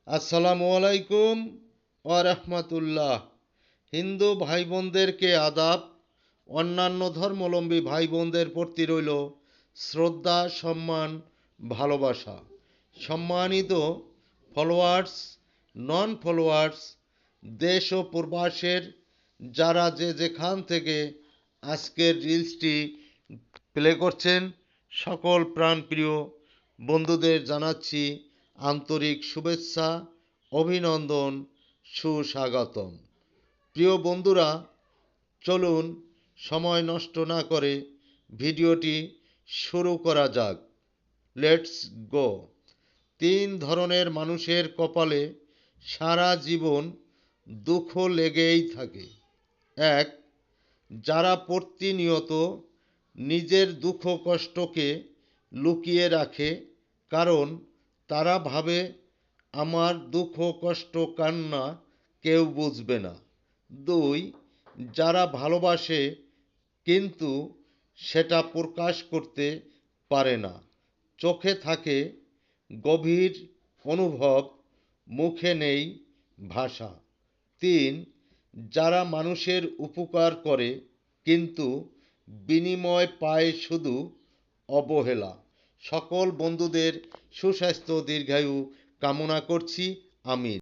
আসসালামু আলাইকুম ওয়া রাহমাতুল্লাহ। হিন্দু ভাই বোনদেরকে আদাব। অন্যান্য ধর্মাবলম্বী ভাই বোনদের প্রতি রইল শ্রদ্ধা, সম্মান, ভালোবাসা। সম্মানিত ফলোয়ার্স, নন ফলোয়ার্স, দেশ ও প্রবাসের যারা যে যেখান থেকে আজকের রিলসটি প্লে করছেন, সকল প্রাণপ্রিয় বন্ধুদের জানাচ্ছি আন্তরিক শুভেচ্ছা, অভিনন্দন, সুস্বাগতম। প্রিয় বন্ধুরা, চলুন সময় নষ্ট না করে ভিডিওটি শুরু করা যাক। Let's go. 3 ধরনের মানুষের কপালে সারা জীবন দুঃখ লেগেই থাকে। 1. যারা প্রতিনিয়ত নিজের দুঃখ কষ্টকে লুকিয়ে রাখে, কারণ তারা ভাবে আমার দুঃখ কষ্ট কান্না কেউ বুঝবে না। 2. যারা ভালোবাসে কিন্তু সেটা প্রকাশ করতে পারে না, চোখে থাকে গভীর অনুভব, মুখে নেই ভাষা। 3. যারা মানুষের উপকার করে কিন্তু বিনিময় পায় শুধু অবহেলা। সকল বন্ধুদের সুস্বাস্থ্য, দীর্ঘায়ু কামনা করছি। আমিন।